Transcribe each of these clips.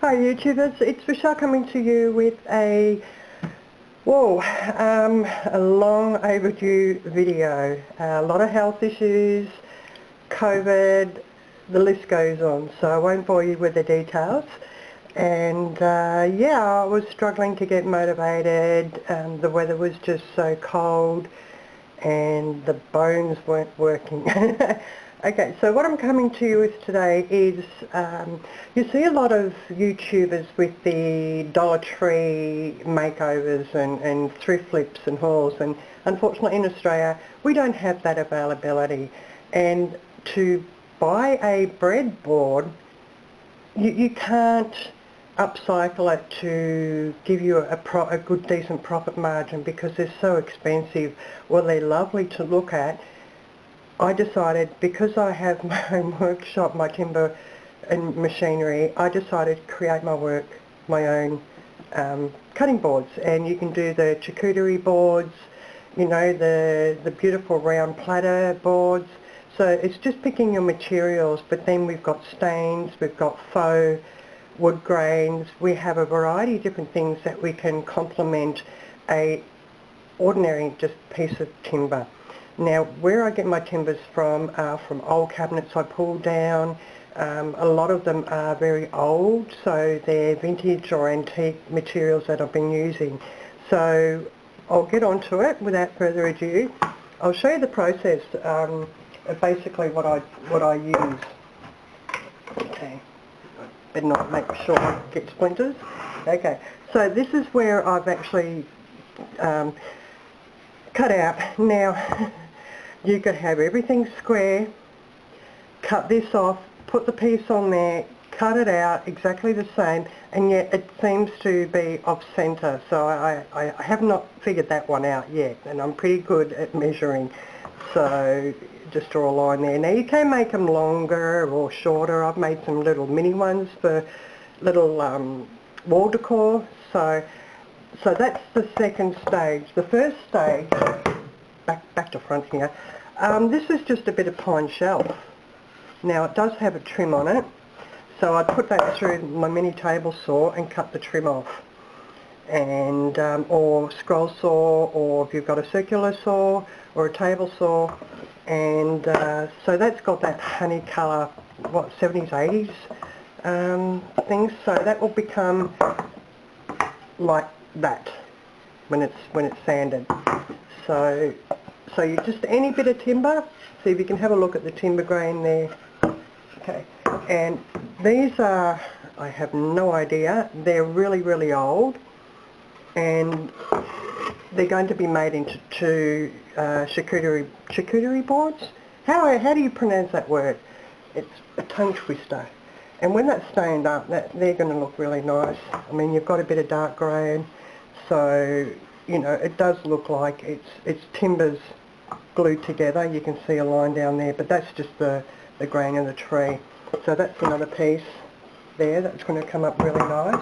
Hi YouTubers, it's Rochelle coming to you with a long overdue video. A lot of health issues, COVID, the list goes on, so I won't bore you with the details. And I was struggling to get motivated. The weather was just so cold and the bones weren't working. Okay, so what I'm coming to you with today is, you see a lot of YouTubers with the Dollar Tree makeovers and thrift flips and hauls, and unfortunately in Australia we don't have that availability. And to buy a breadboard, you can't upcycle it to give you a good decent profit margin because they're so expensive. Well, they're lovely to look at. I decided, because I have my own workshop, my timber and machinery, I decided to create my own cutting boards. And you can do the charcuterie boards, you know, the beautiful round platter boards. So it's just picking your materials, but then we've got stains, we've got faux wood grains, we have a variety of different things that we can complement a ordinary just piece of timber. Now, where I get my timbers from are from old cabinets I pulled down. A lot of them are very old, so they're vintage or antique materials that I've been using. So I'll get onto it without further ado. I'll show you the process of basically what I use. Okay, better not make sure I get splinters. Okay, so this is where I've actually cut out. Now, you could have everything square, cut this off, put the piece on there, cut it out exactly the same, and yet it seems to be off centre. So I have not figured that one out yet, and I'm pretty good at measuring. So just draw a line there. Now you can make them longer or shorter. I've made some little mini ones for little wall decor. So that's the second stage. The first stage, back to front here, this is just a bit of pine shelf. Now it does have a trim on it, so I put that through my mini table saw and cut the trim off. And or scroll saw, or if you've got a circular saw or a table saw. And so that's got that honey colour, what, 70s, 80s things. So that will become like that when it's sanded. So you just, any bit of timber, see if you can have a look at the timber grain there. Okay, and these are, I have no idea, they're really, really old, and they're going to be made into charcuterie boards. How do you pronounce that word? It's a tongue twister. And when that's stained up, they're going to look really nice. I mean, you've got a bit of dark grain, so you know it does look like it's timbers glued together. You can see a line down there, but that's just the grain of the tree. So that's another piece there that's going to come up really nice.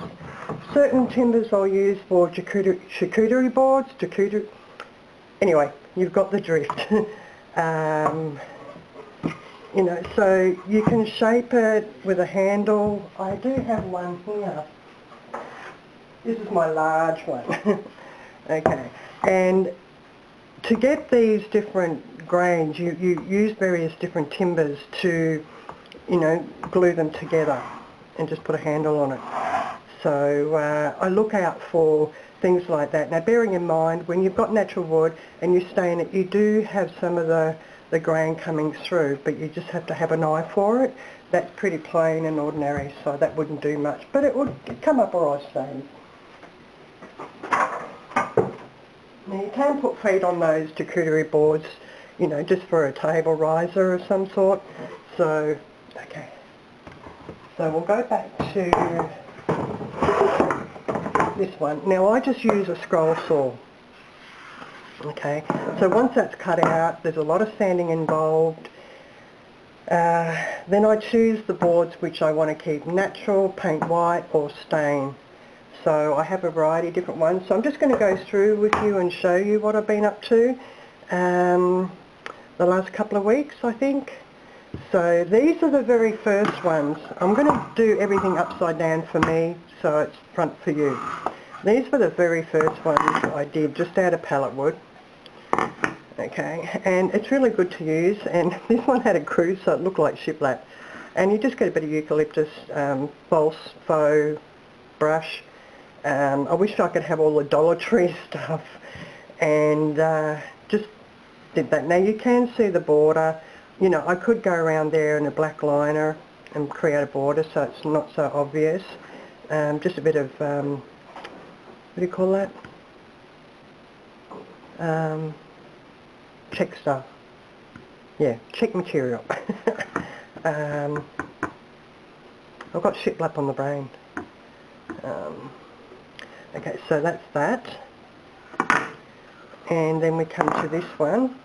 Certain timbers I'll use for charcuterie boards. Anyway, you've got the drift. You know, so you can shape it with a handle. I do have one here. This is my large one. Okay, and to get these different grains, you use various different timbers to, you know, glue them together and just put a handle on it. So I look out for things like that. Now, bearing in mind, when you've got natural wood and you stain it, you do have some of the grain coming through, but you just have to have an eye for it. That's pretty plain and ordinary, so that wouldn't do much, but it would come up alright stains. Now you can put feet on those charcuterie boards, you know, just for a table riser of some sort. So, okay. So we'll go back to this one. Now I just use a scroll saw. Okay, so once that's cut out, there's a lot of sanding involved. Then I choose the boards which I want to keep natural, paint white or stain. So I have a variety of different ones. So I'm just going to go through with you and show you what I've been up to the last couple of weeks, I think. So these are the very first ones. I'm going to do everything upside down for me, so it's front for you. These were the very first ones I did, just out of pallet wood. Okay, and it's really good to use, and this one had a crew, so it looked like shiplap. And you just get a bit of eucalyptus, false faux brush. I wish I could have all the Dollar Tree stuff, and just did that. Now you can see the border. You know, I could go around there in a black liner and create a border so it's not so obvious. Just a bit of, what do you call that? Check stuff. Yeah, check material. I've got shiplap on the brain. Okay, so that's that. And then we come to this one.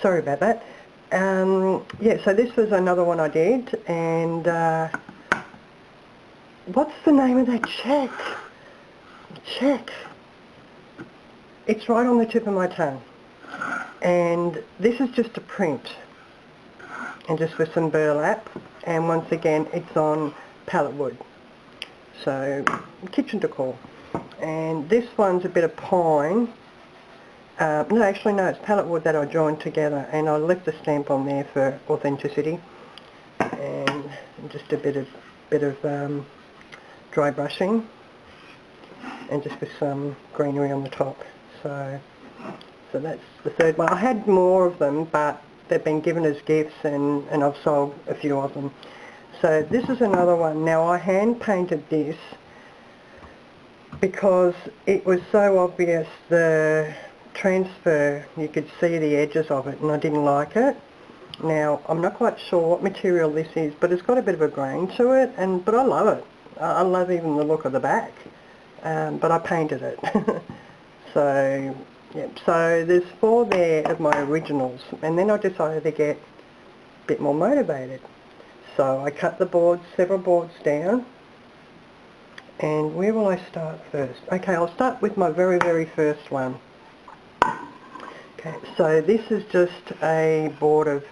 Sorry about that. Yeah, so this was another one I did, and what's the name of that check? Check. It's right on the tip of my tongue. And this is just a print, and just with some burlap, and once again it's on pallet wood. So, kitchen decor. And this one's a bit of pine. No, actually no, it's pallet wood that I joined together, and I left the stamp on there for authenticity, and just a bit of dry brushing, and just with some greenery on the top. So that's the third one. I had more of them, but they've been given as gifts, and I've sold a few of them. So this is another one. Now I hand painted this because it was so obvious, the transfer, you could see the edges of it, and I didn't like it. Now I'm not quite sure what material this is, but it's got a bit of a grain to it, but I love it. I love even the look of the back, but I painted it. So yeah, so there's 4 there of my originals, and then I decided to get a bit more motivated. So I cut the boards, several boards down, and where will I start first? Okay, I'll start with my very, very first one. Okay, so this is just a board of,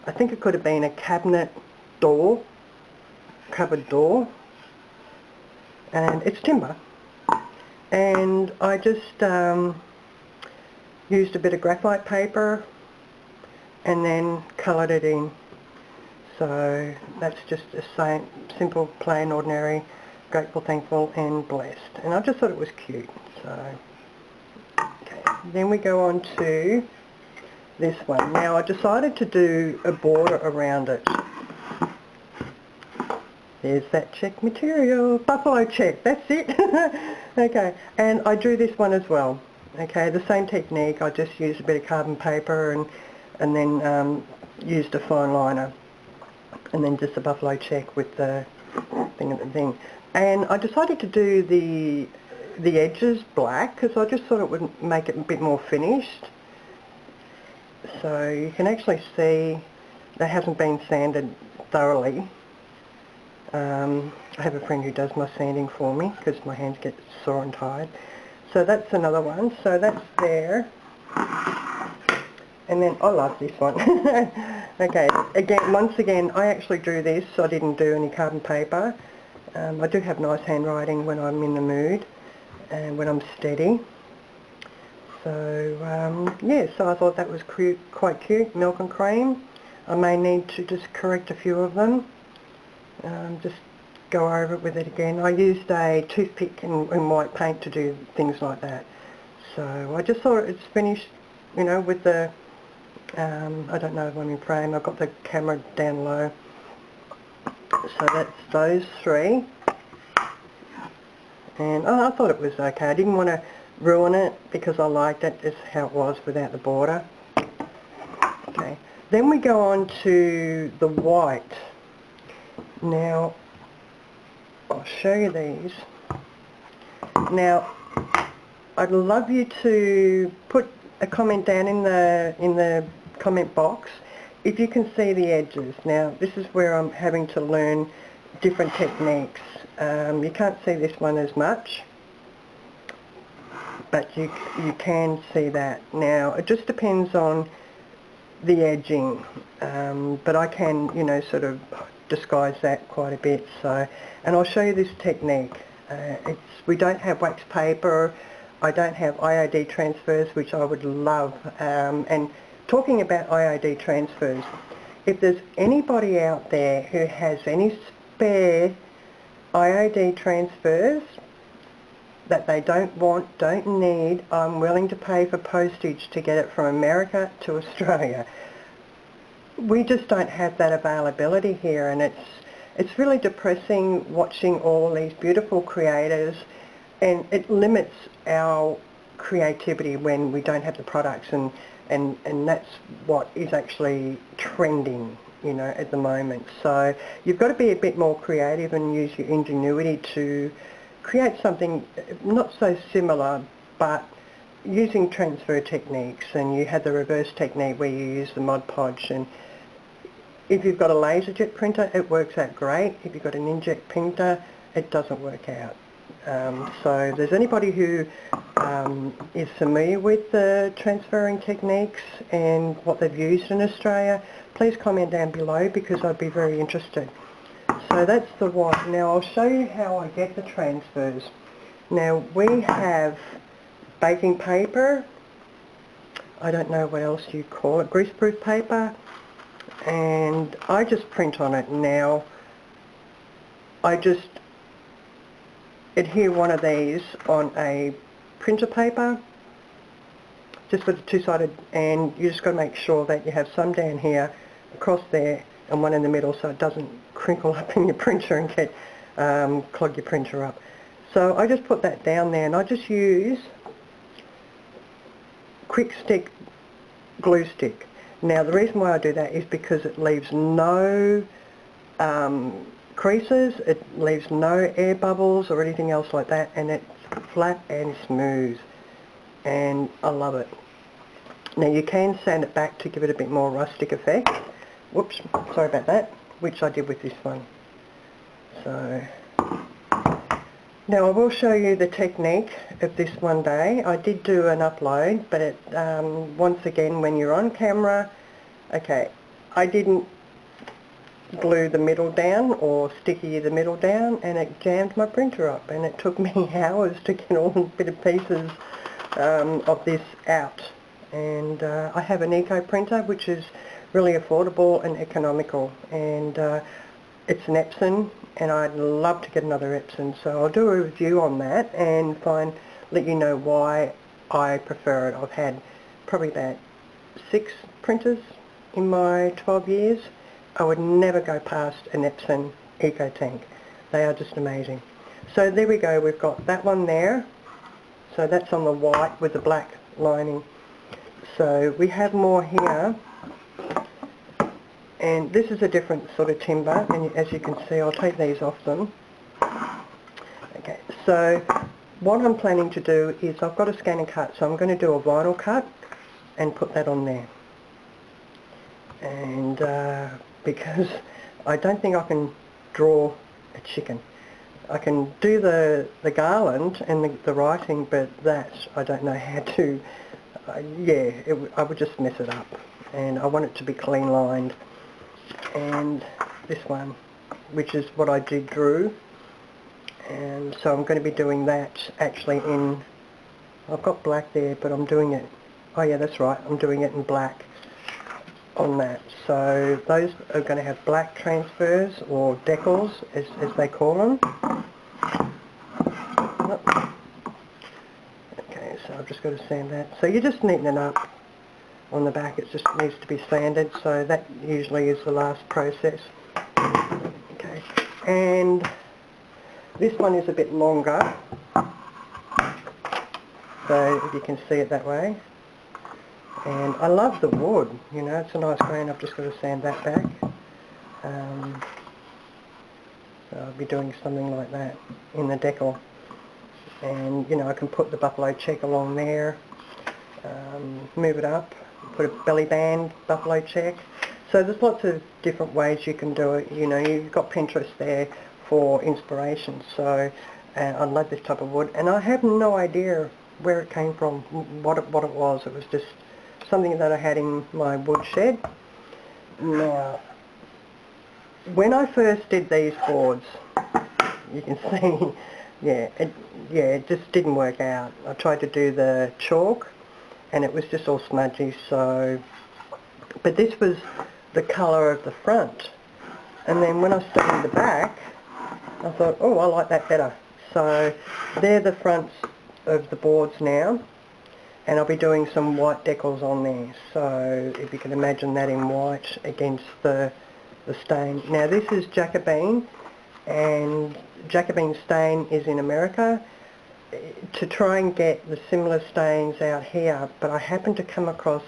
I think it could have been a cabinet door, cupboard door, and it's timber. And I just used a bit of graphite paper and then coloured it in. So that's just a simple, plain, ordinary, grateful, thankful and blessed. And I just thought it was cute. So, okay. Then we go on to this one. Now I decided to do a border around it. There's that check material, buffalo check, that's it. Okay, and I drew this one as well. Okay, the same technique, I just used a bit of carbon paper and then used a fine liner, and then just a buffalo check with the thing. And I decided to do the edges black because I just thought it would make it a bit more finished. So you can actually see that hasn't been sanded thoroughly. I have a friend who does my sanding for me because my hands get sore and tired. So that's another one. So that's there. And then I love this one. Okay, once again, I actually drew this. So I didn't do any carbon paper. I do have nice handwriting when I'm in the mood and when I'm steady. So yeah, so I thought that was quite cute. Milk and cream. I may need to just correct a few of them. Just go over it with it again. I used a toothpick and white paint to do things like that. So I just thought it's finished, you know, with the, I don't know if I'm in frame, I've got the camera down low. So that's those 3. And I thought it was okay. I didn't want to ruin it because I liked it just how it was without the border. Okay. Then we go on to the white. Now, I'll show you these. Now, I'd love you to put a comment down in the comment box if you can see the edges. Now, this is where I'm having to learn different techniques. You can't see this one as much, but you can see that. Now, it just depends on the edging, but I can, you know, sort of disguise that quite a bit. So, and I'll show you this technique. We don't have wax paper. I don't have IOD transfers, which I would love. And talking about IOD transfers, if there's anybody out there who has any spare IOD transfers that they don't want, don't need, I'm willing to pay for postage to get it from America to Australia. We just don't have that availability here, and it's really depressing watching all these beautiful creators, and it limits our creativity when we don't have the products, and that's what is actually trending, you know, at the moment. So you've got to be a bit more creative and use your ingenuity to create something not so similar, but using transfer techniques. And you have the reverse technique where you use the Mod Podge, and if you've got a laser jet printer, it works out great. If you've got an inkjet printer, it doesn't work out. So if there's anybody who is familiar with the transferring techniques and what they've used in Australia, please comment down below, because I'd be very interested. So that's the white. Now I'll show you how I get the transfers. Now we have baking paper, I don't know what else you call it, greaseproof paper, and I just print on it. Now I just adhere one of these on a printer paper, just with the two-sided, and you just got to make sure that you have some down here, across there, and one in the middle, so it doesn't crinkle up in your printer and get clog your printer up. So I just put that down there, and I just use quick stick glue stick. Now the reason why I do that is because it leaves no creases, it leaves no air bubbles or anything else like that, and it's flat and smooth, and I love it. Now you can sand it back to give it a bit more rustic effect. Whoops, sorry about that, which I did with this one. So now I will show you the technique of this one day. I did do an upload, but it, once again, when you're on camera, okay, I didn't glue the middle down or sticky the middle down, and it jammed my printer up, and it took me hours to get all the bit of pieces of this out. And I have an eco printer, which is really affordable and economical, and it's an Epson, and I'd love to get another Epson, so I'll do a review on that and let you know why I prefer it. I've had probably about 6 printers in my 12 years. I would never go past an Epson Eco Tank. They are just amazing. So there we go, we've got that one there. So that's on the white with the black lining. So we have more here, and this is a different sort of timber, and as you can see, I'll take these off them. Okay, so what I'm planning to do is I've got a scan and cut, so I'm going to do a vinyl cut and put that on there. And because I don't think I can draw a chicken. I can do the garland and the writing, but that I don't know how to. Yeah, I would just mess it up, and I want it to be clean lined. And this one, which is what I drew, and so I'm going to be doing that actually in, I've got black there, but I'm doing it, oh yeah, that's right, I'm doing it in black on that. So those are going to have black transfers, or decals as they call them. Okay, so I've just got to sand that. So you're just neatening it up on the back, it just needs to be sanded, so that usually is the last process. Okay, and this one is a bit longer, so if you can see it that way. And I love the wood, you know, it's a nice grain. I've just got to sand that back. So I'll be doing something like that in the decal. And, you know, I can put the buffalo check along there, move it up, put a belly band buffalo check. So there's lots of different ways you can do it. You know, you've got Pinterest there for inspiration. So I love this type of wood, and I have no idea where it came from, what it was. It was just something that I had in my wood shed. Now, when I first did these boards, you can see, it just didn't work out. I tried to do the chalk and it was just all smudgy, so, but this was the colour of the front. And then when I started the back, I thought, oh, I like that better. So they're the fronts of the boards now, and I'll be doing some white decals on there. So if you can imagine that in white against the stain. Now this is Jacobine, and Jacobine stain is in America. To try and get the similar stains out here, but I happened to come across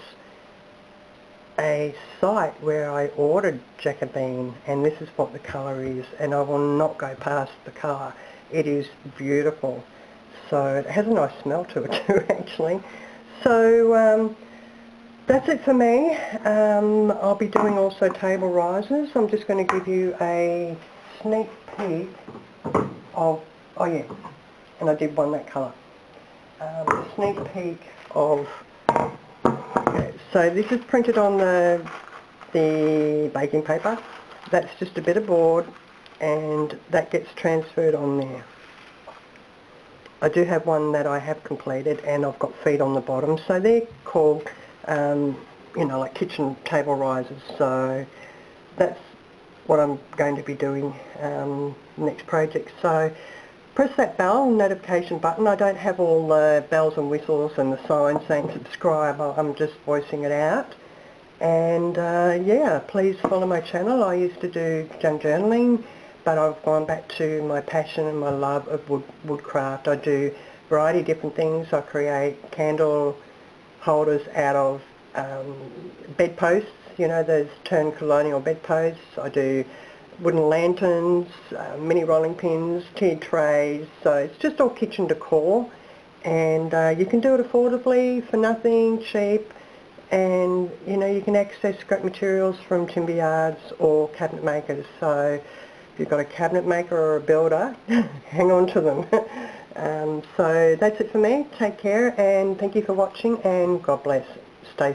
a site where I ordered Jacobine, and this is what the colour is, and I will not go past the colour. It is beautiful. So it has a nice smell to it too, actually. So that's it for me. I'll be doing also table risers. I'm just going to give you a sneak peek of, oh yeah, and I did one that colour. A sneak peek of, okay, so this is printed on the baking paper. That's just a bit of board, and that gets transferred on there. I do have one that I have completed, and I've got feet on the bottom, so they're called, you know, like kitchen table risers. So that's what I'm going to be doing next project. So press that bell notification button. I don't have all the bells and whistles and the signs saying subscribe. I'm just voicing it out. And yeah, please follow my channel. I used to do junk journaling, but I've gone back to my passion and my love of woodcraft. I do a variety of different things. I create candle holders out of bedposts, you know, those turned colonial bedposts. I do wooden lanterns, mini rolling pins, tea trays. So it's just all kitchen decor, and you can do it affordably for nothing, cheap. And you know, you can access scrap materials from timber yards or cabinet makers. So if you've got a cabinet maker or a builder, hang on to them. So that's it for me. Take care, and thank you for watching, and God bless. Stay